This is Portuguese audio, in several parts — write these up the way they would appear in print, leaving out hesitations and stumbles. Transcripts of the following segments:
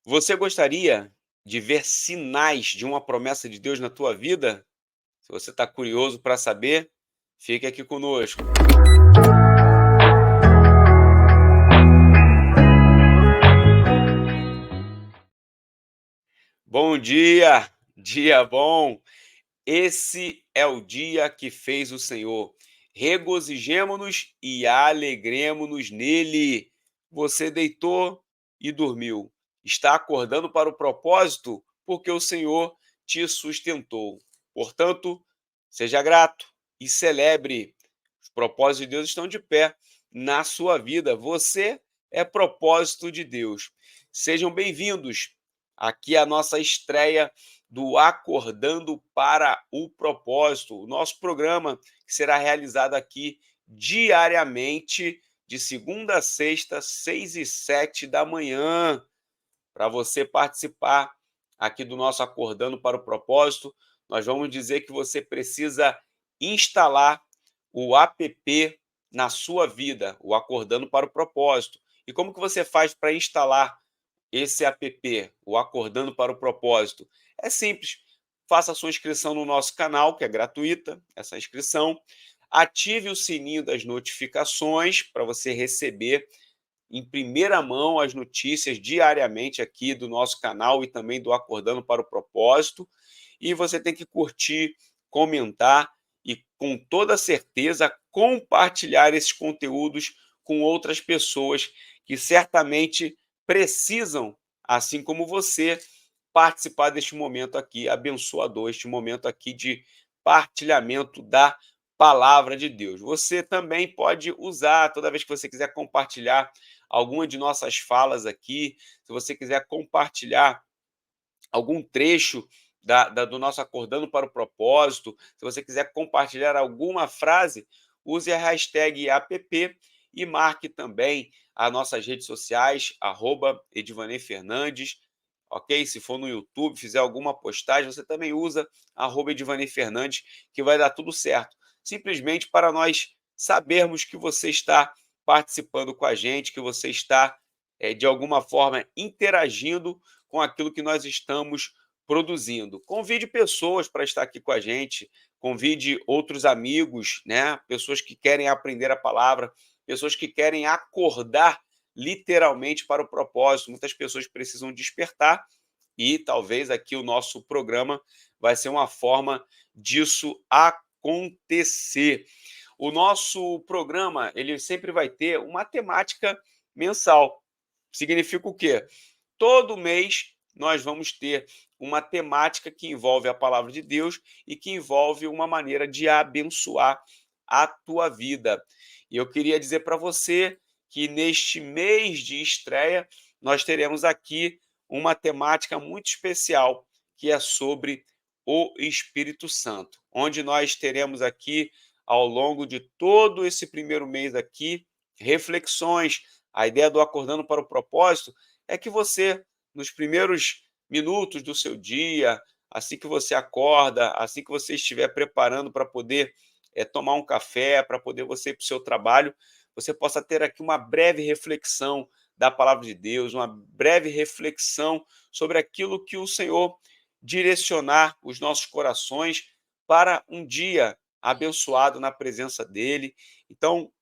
Você gostaria de ver sinais de uma promessa de Deus na tua vida? Se você está curioso para saber, fique aqui conosco. Bom dia, dia bom. Esse é o dia que fez o Senhor. Regozijemo-nos e alegremo-nos nele. Você deitou e dormiu. Está acordando para o propósito porque o Senhor te sustentou. Portanto, seja grato e celebre. Os propósitos de Deus estão de pé na sua vida. Você é propósito de Deus. Sejam bem-vindos. Aqui é a nossa estreia do Acordando para o Propósito, o nosso programa que será realizado aqui diariamente, de segunda a sexta, 6 e 7 da manhã. Para você participar aqui do nosso Acordando para o Propósito, nós vamos dizer que você precisa instalar o app na sua vida, o Acordando para o Propósito. E como que você faz para instalar esse app, o Acordando para o Propósito? É simples. Faça a sua inscrição no nosso canal, que é gratuita, essa inscrição. Ative o sininho das notificações para você receber em primeira mão as notícias diariamente aqui do nosso canal e também do Acordando para o Propósito. E você tem que curtir, comentar e, com toda certeza, compartilhar esses conteúdos com outras pessoas que certamente precisam, assim como você, participar deste momento aqui abençoador, este momento aqui de partilhamento da palavra de Deus. Você também pode usar, toda vez que você quiser compartilhar alguma de nossas falas aqui, se você quiser compartilhar algum trecho do nosso Acordando para o Propósito, se você quiser compartilhar alguma frase, use a hashtag app e marque também as nossas redes sociais, @Edivanei Fernandes, ok? Se for no YouTube, fizer alguma postagem, você também usa @Edivanei Fernandes, que vai dar tudo certo. Simplesmente para nós sabermos que você está participando com a gente, que você está, de alguma forma, interagindo com aquilo que nós estamos produzindo. Convide pessoas para estar aqui com a gente, convide outros amigos, né? Pessoas que querem aprender a palavra, pessoas que querem acordar literalmente para o propósito. Muitas pessoas precisam despertar e talvez aqui o nosso programa vai ser uma forma disso acontecer. O nosso programa, ele sempre vai ter uma temática mensal. Significa o quê? Todo mês nós vamos ter uma temática que envolve a palavra de Deus e que envolve uma maneira de abençoar a tua vida. E eu queria dizer para você que neste mês de estreia nós teremos aqui uma temática muito especial, que é sobre o Espírito Santo, onde nós teremos aqui ao longo de todo esse primeiro mês aqui reflexões. A ideia do Acordando para o Propósito é que você, nos primeiros minutos do seu dia, assim que você acorda, assim que você estiver preparando para poder tomar um café, para poder você ir para o seu trabalho, você possa ter aqui uma breve reflexão da palavra de Deus, uma breve reflexão sobre aquilo que o Senhor direcionar os nossos corações para um dia abençoado na presença dele. Então,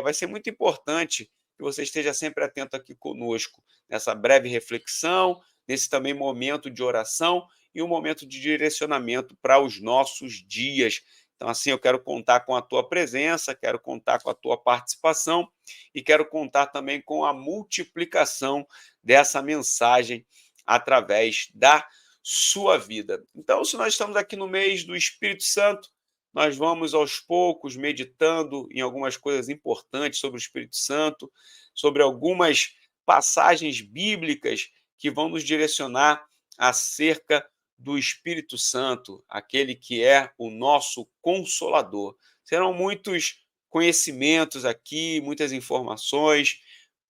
vai ser muito importante que você esteja sempre atento aqui conosco, nessa breve reflexão, nesse também momento de oração e um momento de direcionamento para os nossos dias. Então, assim, eu quero contar com a tua presença, quero contar com a tua participação e quero contar também com a multiplicação dessa mensagem através da sua vida. Então, se nós estamos aqui no mês do Espírito Santo, nós vamos aos poucos meditando em algumas coisas importantes sobre o Espírito Santo, sobre algumas passagens bíblicas que vão nos direcionar acerca do Espírito Santo, aquele que é o nosso consolador. Serão muitos conhecimentos aqui, muitas informações,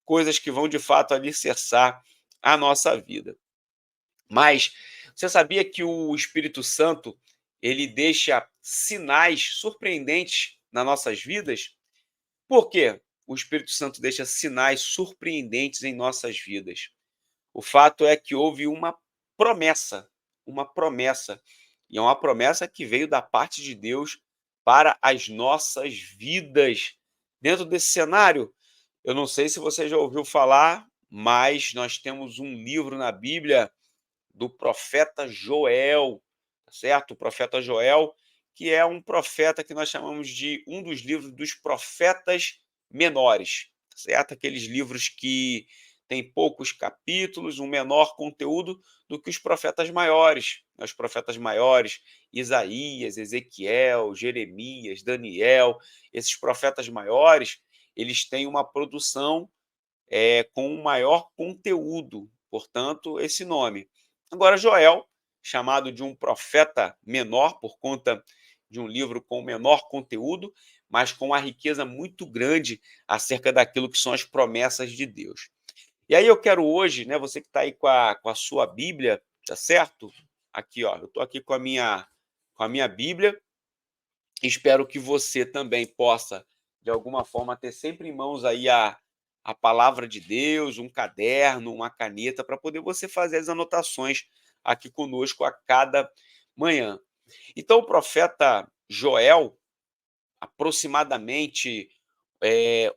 coisas que vão de fato alicerçar a nossa vida. Mas você sabia que o Espírito Santo, ele deixa sinais surpreendentes nas nossas vidas? Por quê? O Espírito Santo deixa sinais surpreendentes em nossas vidas. O fato é que houve promessa, uma promessa, e é uma promessa que veio da parte de Deus para as nossas vidas. Dentro desse cenário, eu não sei se você já ouviu falar, mas nós temos um livro na Bíblia do profeta Joel, tá certo? O profeta Joel, que é um profeta que nós chamamos de um dos livros dos profetas menores, tá certo? Aqueles livros que têm poucos capítulos, um menor conteúdo do que os profetas maiores, né? Os profetas maiores, Isaías, Ezequiel, Jeremias, Daniel, esses profetas maiores, eles têm uma produção com um maior conteúdo, portanto, esse nome. Agora, Joel, chamado de um profeta menor, por conta de um livro com menor conteúdo, mas com uma riqueza muito grande acerca daquilo que são as promessas de Deus. E aí eu quero hoje, né, você que está aí com a sua Bíblia, tá certo? Aqui, ó, eu estou aqui com a minha Bíblia. Espero que você também possa, de alguma forma, ter sempre em mãos aí a palavra de Deus, um caderno, uma caneta, para poder você fazer as anotações aqui conosco a cada manhã. Então, o profeta Joel, aproximadamente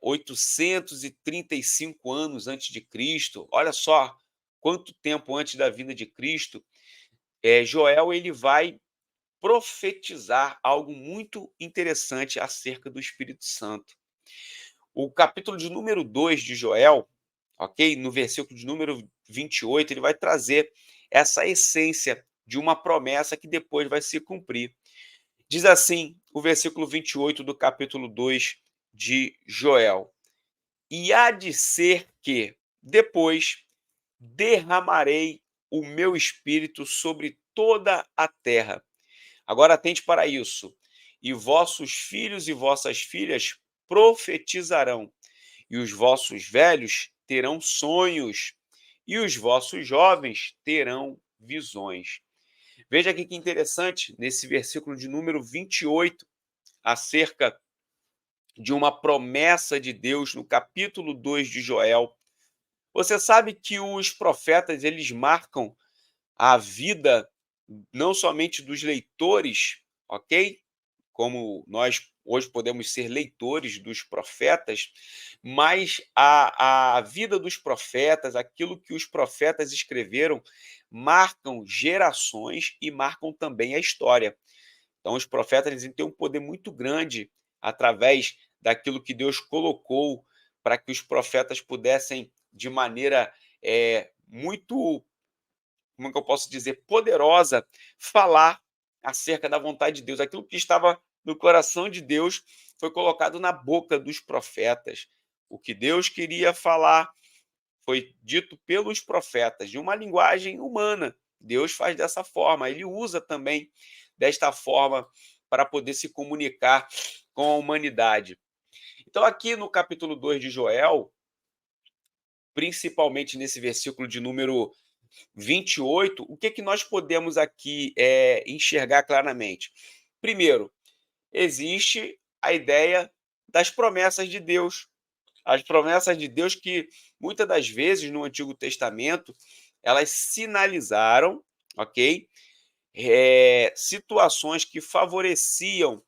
835 anos antes de Cristo, olha só quanto tempo antes da vinda de Cristo, Joel ele vai profetizar algo muito interessante acerca do Espírito Santo. O capítulo de número 2 de Joel, ok? No versículo de número 28, ele vai trazer essa essência de uma promessa que depois vai se cumprir. Diz assim o versículo 28 do capítulo 2 de Joel: E há de ser que depois derramarei o meu espírito sobre toda a terra. Agora atente para isso. E vossos filhos e vossas filhas profetizarão, e os vossos velhos terão sonhos, e os vossos jovens terão visões. Veja aqui que interessante, nesse versículo de número 28, acerca de uma promessa de Deus no capítulo 2 de Joel. Você sabe que os profetas, eles marcam a vida não somente dos leitores, ok? Como nós hoje podemos ser leitores dos profetas, mas a vida dos profetas, aquilo que os profetas escreveram, marcam gerações e marcam também a história. Então, os profetas eles têm um poder muito grande através daquilo que Deus colocou para que os profetas pudessem, de maneira muito, como é que eu posso dizer, poderosa, falar acerca da vontade de Deus. Aquilo que estava no coração de Deus foi colocado na boca dos profetas. O que Deus queria falar foi dito pelos profetas, de uma linguagem humana. Deus faz dessa forma, ele usa também desta forma para poder se comunicar com a humanidade. Então, aqui no capítulo 2 de Joel, principalmente nesse versículo de número 28, o que nós podemos aqui enxergar claramente? Primeiro, existe a ideia das promessas de Deus. As promessas de Deus que, muitas das vezes, no Antigo Testamento, elas sinalizaram, ok? Situações que favoreciam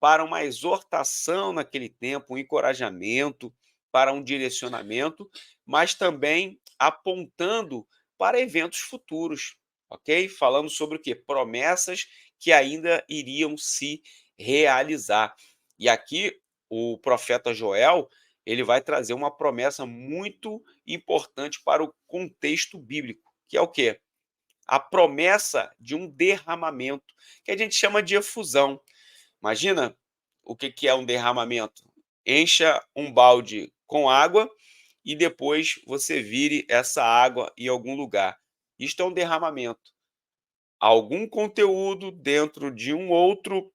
para uma exortação naquele tempo, um encorajamento, para um direcionamento, mas também apontando para eventos futuros, ok? Falando sobre o quê? Promessas que ainda iriam se realizar. E aqui o profeta Joel, ele vai trazer uma promessa muito importante para o contexto bíblico, que é o quê? A promessa de um derramamento, que a gente chama de efusão. Imagina o que é um derramamento. Encha um balde com água e depois você vire essa água em algum lugar. Isto é um derramamento. Algum conteúdo dentro de um outro,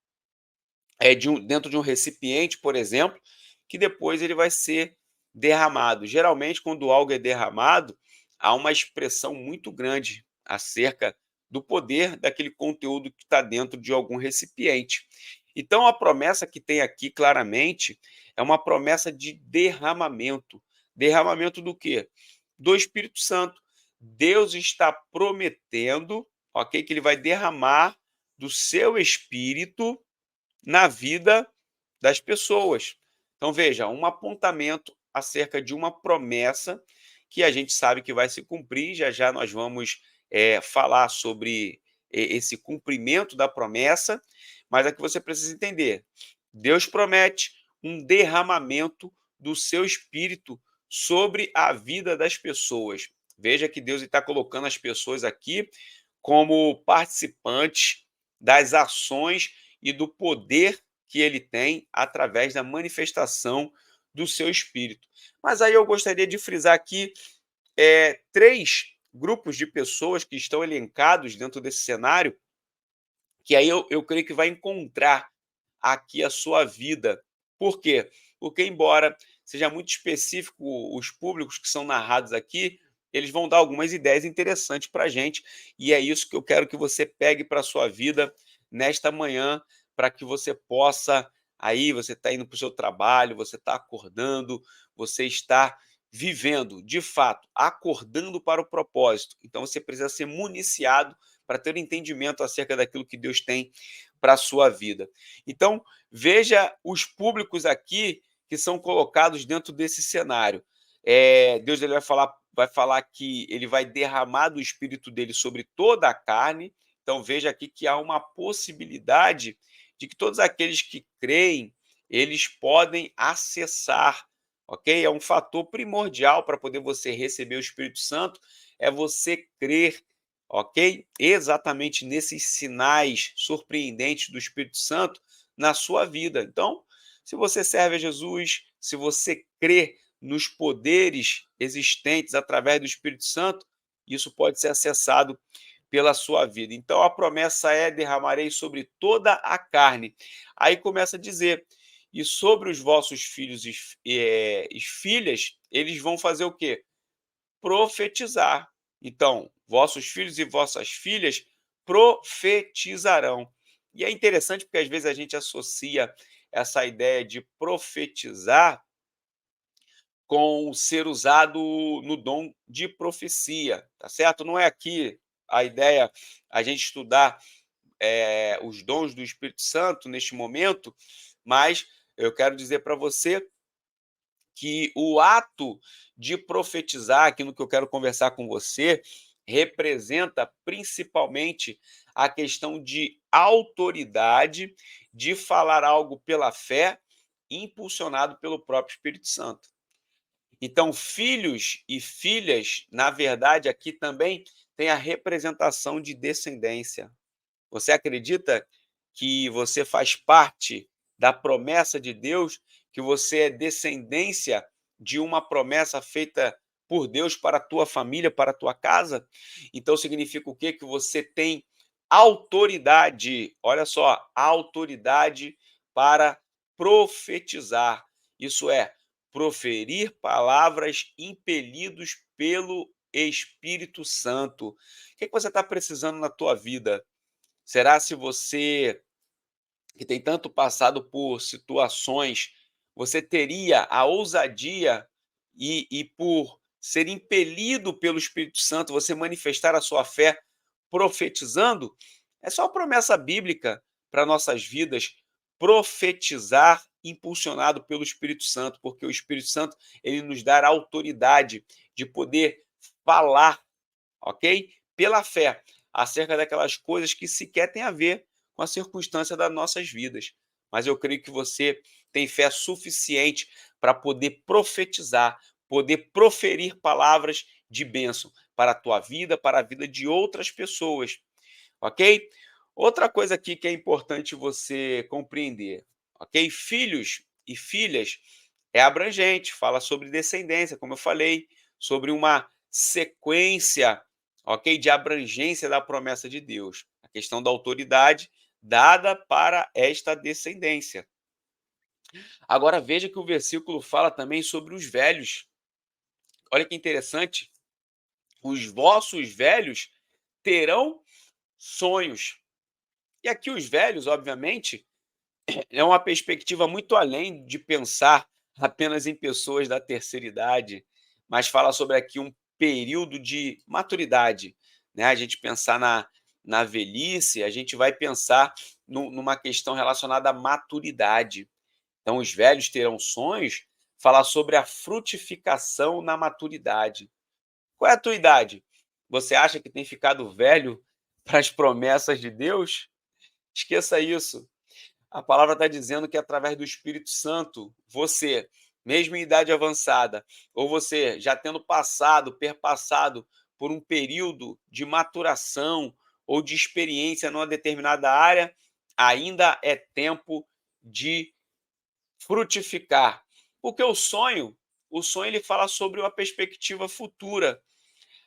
dentro de um recipiente, por exemplo, que depois ele vai ser derramado. Geralmente, quando algo é derramado, há uma expressão muito grande acerca do poder daquele conteúdo que está dentro de algum recipiente. Então, a promessa que tem aqui claramente é uma promessa de derramamento. Derramamento do quê? Do Espírito Santo. Deus está prometendo, ok, que ele vai derramar do seu espírito na vida das pessoas. Então, veja, um apontamento acerca de uma promessa que a gente sabe que vai se cumprir. Já já nós vamos falar sobre esse cumprimento da promessa, mas é que você precisa entender: Deus promete um derramamento do seu espírito sobre a vida das pessoas. Veja que Deus está colocando as pessoas aqui como participantes das ações e do poder que ele tem através da manifestação do seu espírito. Mas aí eu gostaria de frisar aqui três grupos de pessoas que estão elencados dentro desse cenário, que aí eu creio que vai encontrar aqui a sua vida. Por quê? Porque, embora seja muito específico os públicos que são narrados aqui, eles vão dar algumas ideias interessantes para a gente, e é isso que eu quero que você pegue para a sua vida nesta manhã, para que você possa, aí você está indo para o seu trabalho, você está acordando, você está vivendo, de fato, acordando para o propósito. Então você precisa ser municiado para ter um entendimento acerca daquilo que Deus tem para a sua vida. Então, veja os públicos aqui que são colocados dentro desse cenário. Deus ele vai falar que ele vai derramar do espírito dele sobre toda a carne. Então, veja aqui que há uma possibilidade de que todos aqueles que creem, eles podem acessar, ok? É um fator primordial para poder você receber o Espírito Santo, é você crer, ok? Exatamente nesses sinais surpreendentes do Espírito Santo na sua vida. Então, se você serve a Jesus, se você crê nos poderes existentes através do Espírito Santo, isso pode ser acessado pela sua vida. Então, a promessa é: derramarei sobre toda a carne. Aí começa a dizer: e sobre os vossos filhos e filhas, eles vão fazer o quê? Profetizar. Então, vossos filhos e vossas filhas profetizarão. E é interessante porque às vezes a gente associa essa ideia de profetizar com ser usado no dom de profecia, tá certo? Não é aqui a ideia a gente estudar os dons do Espírito Santo neste momento, mas eu quero dizer para você que o ato de profetizar, aquilo que eu quero conversar com você, representa principalmente a questão de autoridade, de falar algo pela fé, impulsionado pelo próprio Espírito Santo. Então, filhos e filhas, na verdade, aqui também tem a representação de descendência. Você acredita que você faz parte da promessa de Deus, que você é descendência de uma promessa feita por Deus para a tua família, para a tua casa? Então significa o quê? Que você tem autoridade, olha só, autoridade para profetizar. Isso é, proferir palavras impelidos pelo Espírito Santo. O que você está precisando na tua vida? Será se você, que tem tanto passado por situações, você teria a ousadia e por ser impelido pelo Espírito Santo, você manifestar a sua fé profetizando? É só promessa bíblica para nossas vidas, profetizar impulsionado pelo Espírito Santo, porque o Espírito Santo ele nos dá a autoridade de poder falar, ok? Pela fé, acerca daquelas coisas que sequer têm a ver com a circunstância das nossas vidas. Mas eu creio que você tem fé suficiente para poder profetizar, poder proferir palavras de bênção para a tua vida, para a vida de outras pessoas, ok? Outra coisa aqui que é importante você compreender, ok? Filhos e filhas é abrangente, fala sobre descendência, como eu falei, sobre uma sequência, ok, de abrangência da promessa de Deus. A questão da autoridade dada para esta descendência. Agora veja que o versículo fala também sobre os velhos. Olha que interessante. Os vossos velhos terão sonhos. E aqui os velhos, obviamente, é uma perspectiva muito além de pensar apenas em pessoas da terceira idade, mas fala sobre aqui um período de maturidade, né? A gente pensar na velhice, a gente vai pensar numa questão relacionada à maturidade. Então, os velhos terão sonhos, falar sobre a frutificação na maturidade. Qual é a tua idade? Você acha que tem ficado velho para as promessas de Deus? Esqueça isso. A palavra está dizendo que através do Espírito Santo, você, mesmo em idade avançada, ou você já tendo perpassado por um período de maturação ou de experiência numa determinada área, ainda é tempo de frutificar. Porque o sonho ele fala sobre uma perspectiva futura.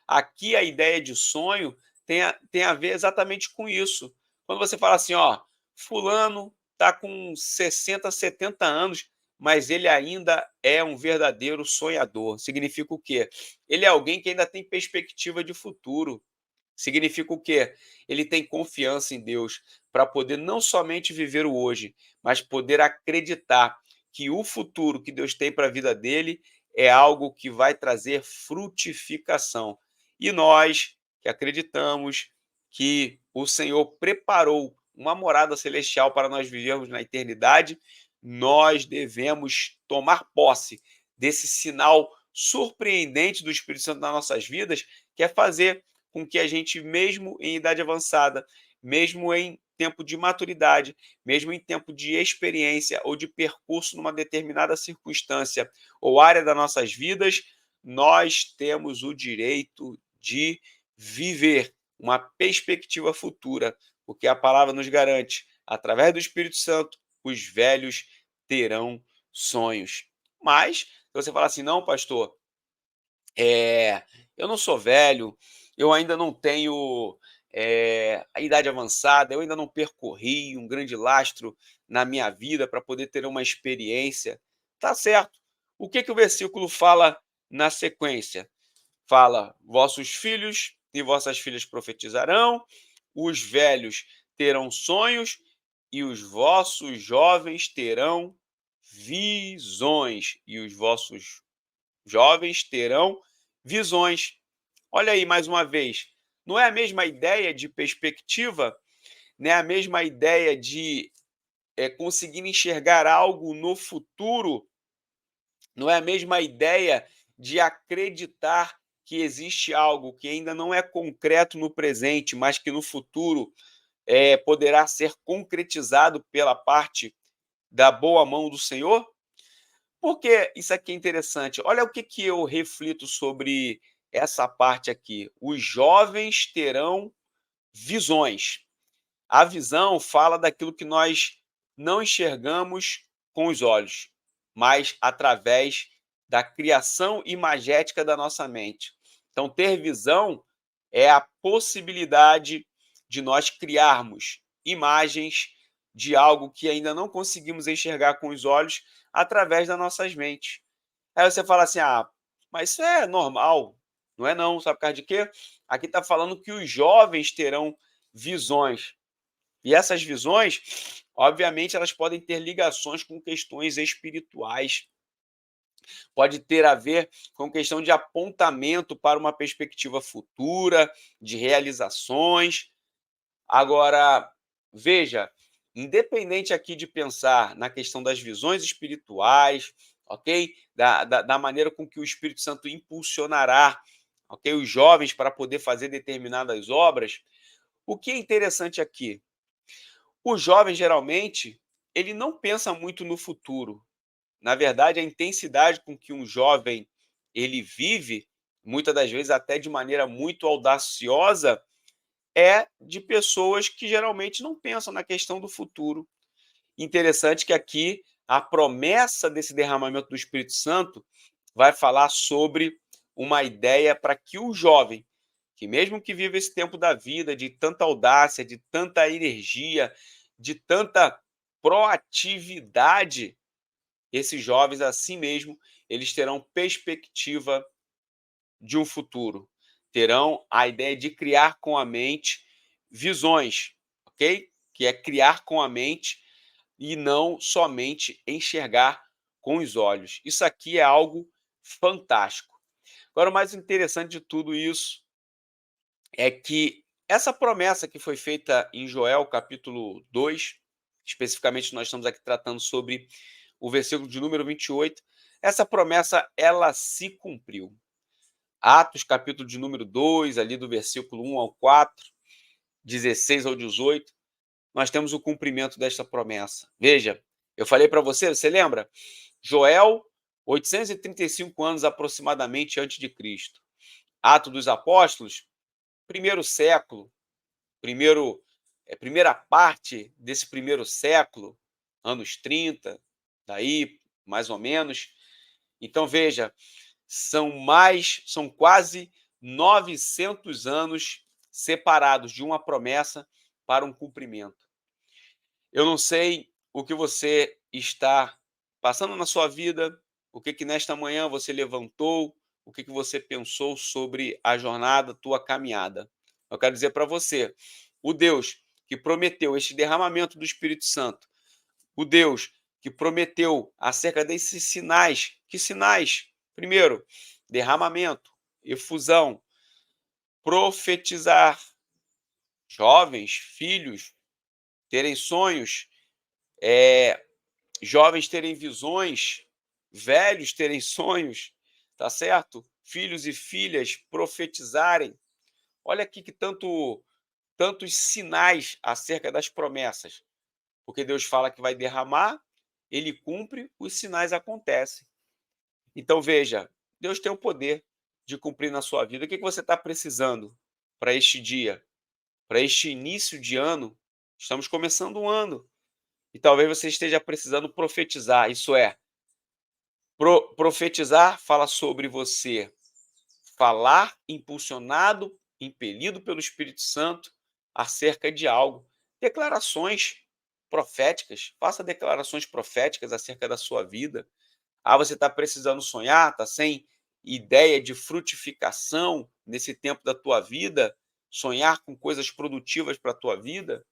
Aqui a ideia de sonho tem a ver exatamente com isso. Quando você fala assim, ó, fulano está com 60, 70 anos, mas ele ainda é um verdadeiro sonhador. Significa o quê? Ele é alguém que ainda tem perspectiva de futuro. Significa o quê? Ele tem confiança em Deus para poder não somente viver o hoje, mas poder acreditar que o futuro que Deus tem para a vida dele é algo que vai trazer frutificação. E nós que acreditamos que o Senhor preparou uma morada celestial para nós vivermos na eternidade, nós devemos tomar posse desse sinal surpreendente do Espírito Santo nas nossas vidas, que é fazer com que a gente, mesmo em idade avançada, mesmo em tempo de maturidade, mesmo em tempo de experiência ou de percurso numa determinada circunstância ou área das nossas vidas, nós temos o direito de viver uma perspectiva futura, porque a palavra nos garante, através do Espírito Santo, os velhos terão sonhos. Mas, se você fala assim, não, pastor, eu não sou velho, eu ainda não tenho, a idade avançada, eu ainda não percorri um grande lastro na minha vida para poder ter uma experiência. Tá certo. O que que o versículo fala na sequência? Fala: "Vossos filhos e vossas filhas profetizarão, os velhos terão sonhos e os vossos jovens terão visões, e os vossos jovens terão visões". Olha aí mais uma vez, não é a mesma ideia de perspectiva, não é a mesma ideia de conseguir enxergar algo no futuro, não é a mesma ideia de acreditar que existe algo que ainda não é concreto no presente, mas que no futuro poderá ser concretizado pela parte da boa mão do Senhor? Porque isso aqui é interessante. Olha o que que eu reflito sobre essa parte aqui. Os jovens terão visões. A visão fala daquilo que nós não enxergamos com os olhos, mas através da criação imagética da nossa mente. Então, ter visão é a possibilidade de nós criarmos imagens de algo que ainda não conseguimos enxergar com os olhos através das nossas mentes. Aí você fala assim: "Ah, mas isso é normal". Não é não, sabe por causa de quê? Aqui está falando que os jovens terão visões. E essas visões, obviamente, elas podem ter ligações com questões espirituais. Pode ter a ver com questão de apontamento para uma perspectiva futura, de realizações. Agora, veja, independente aqui de pensar na questão das visões espirituais, ok? Da maneira com que o Espírito Santo impulsionará, ok? Os jovens para poder fazer determinadas obras, o que é interessante aqui? O jovem, geralmente, ele não pensa muito no futuro. Na verdade, a intensidade com que um jovem ele vive, muitas das vezes até de maneira muito audaciosa, é de pessoas que geralmente não pensam na questão do futuro. Interessante que aqui a promessa desse derramamento do Espírito Santo vai falar sobre uma ideia para que o jovem, que mesmo que viva esse tempo da vida de tanta audácia, de tanta energia, de tanta proatividade, esses jovens, assim mesmo, eles terão perspectiva de um futuro, terão a ideia de criar com a mente visões, ok? Que é criar com a mente e não somente enxergar com os olhos. Isso aqui é algo fantástico. Agora, o mais interessante de tudo isso é que essa promessa que foi feita em Joel, capítulo 2, especificamente nós estamos aqui tratando sobre o versículo de número 28, essa promessa ela se cumpriu. Atos, capítulo de número 2, ali do versículo 1 ao 4, 16 ao 18, nós temos o cumprimento desta promessa. Veja, eu falei para você, você lembra? Joel, 835 anos aproximadamente antes de Cristo. Atos dos Apóstolos, primeiro século, primeira parte desse primeiro século, anos 30, daí mais ou menos. Então veja, são quase 900 anos separados de uma promessa para um cumprimento. Eu não sei o que você está passando na sua vida, o que nesta manhã você levantou, o que você pensou sobre a jornada, tua caminhada. Eu quero dizer para você, o Deus que prometeu este derramamento do Espírito Santo, o Deus que prometeu acerca desses sinais, que sinais? Primeiro, derramamento, efusão, profetizar, jovens, filhos, terem sonhos, jovens terem visões, velhos terem sonhos, tá certo? Filhos e filhas profetizarem. Olha aqui que tantos sinais acerca das promessas, porque Deus fala que vai derramar, ele cumpre, os sinais acontecem. Então veja, Deus tem o poder de cumprir na sua vida. O que você está precisando para este dia, para este início de ano? Estamos começando um ano e talvez você esteja precisando profetizar, isso é, profetizar fala sobre você falar impulsionado, impelido pelo Espírito Santo acerca de algo. Declarações proféticas, faça declarações proféticas acerca da sua vida. Ah, você está precisando sonhar, está sem ideia de frutificação nesse tempo da tua vida, sonhar com coisas produtivas para a tua vida?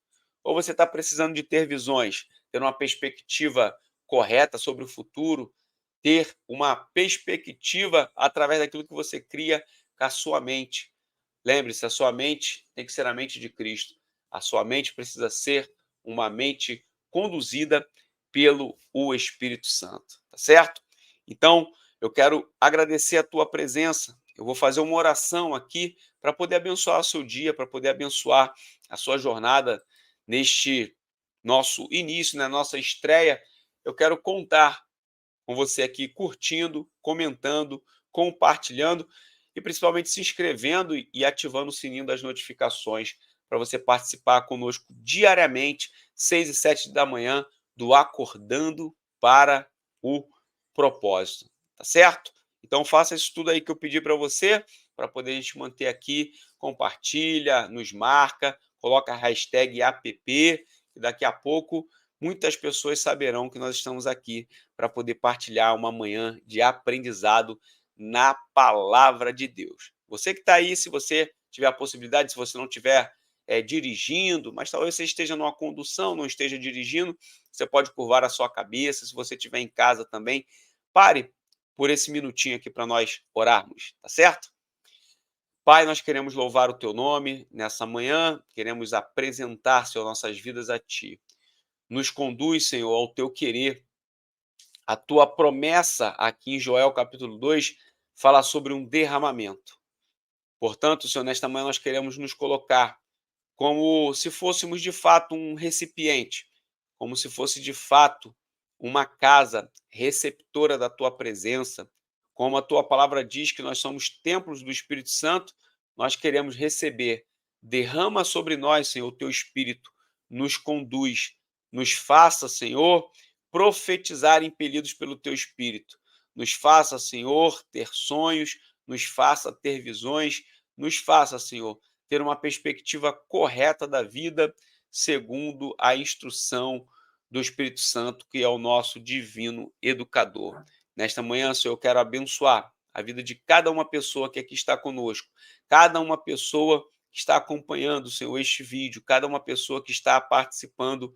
Ou você está precisando de ter visões, ter uma perspectiva correta sobre o futuro, ter uma perspectiva através daquilo que você cria com a sua mente. Lembre-se, a sua mente tem que ser a mente de Cristo. A sua mente precisa ser uma mente conduzida pelo o Espírito Santo, tá certo? Então, eu quero agradecer a tua presença. Eu vou fazer uma oração aqui para poder abençoar o seu dia, para poder abençoar a sua jornada neste nosso início, na nossa estreia. Eu quero contar com você aqui curtindo, comentando, compartilhando e principalmente se inscrevendo e ativando o sininho das notificações para você participar conosco diariamente, 6 e 7 da manhã, do Acordando para o Propósito, tá certo? Então faça isso tudo aí que eu pedi para você, para poder a gente manter aqui, compartilha, nos marca, coloca a hashtag app, e daqui a pouco muitas pessoas saberão que nós estamos aqui para poder partilhar uma manhã de aprendizado na palavra de Deus. Você que está aí, se você tiver a possibilidade, se você não estiver dirigindo, mas talvez você esteja numa condução, não esteja dirigindo, você pode curvar a sua cabeça. Se você estiver em casa também, pare por esse minutinho aqui para nós orarmos, tá certo? Pai, nós queremos louvar o teu nome nessa manhã, queremos apresentar, Senhor, nossas vidas a ti. Nos conduz, Senhor, ao teu querer. A tua promessa aqui em Joel capítulo 2 fala sobre um derramamento. Portanto, Senhor, nesta manhã nós queremos nos colocar como se fôssemos de fato um recipiente, como se fosse de fato uma casa receptora da tua presença. Como a tua palavra diz que nós somos templos do Espírito Santo, nós queremos receber. Derrama sobre nós, Senhor, o teu Espírito, nos conduz, nos faça, Senhor, profetizar impelidos pelo teu Espírito. Nos faça, Senhor, ter sonhos, nos faça ter visões, nos faça, Senhor, ter uma perspectiva correta da vida, segundo a instrução do Espírito Santo, que é o nosso divino educador. Nesta manhã, Senhor, eu quero abençoar a vida de cada uma pessoa que aqui está conosco, cada uma pessoa que está acompanhando, Senhor, este vídeo, cada uma pessoa que está participando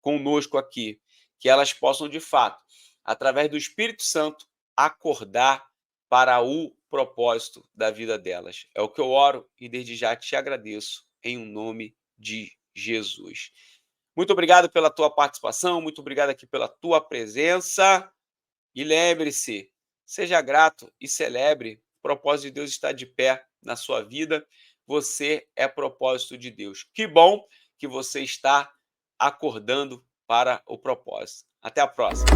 conosco aqui, que elas possam, de fato, através do Espírito Santo, acordar para o propósito da vida delas. É o que eu oro e desde já te agradeço em um nome de Jesus. Muito obrigado pela tua participação, muito obrigado aqui pela tua presença. E lembre-se, seja grato e celebre. O propósito de Deus está de pé na sua vida. Você é propósito de Deus. Que bom que você está acordando para o propósito. Até a próxima.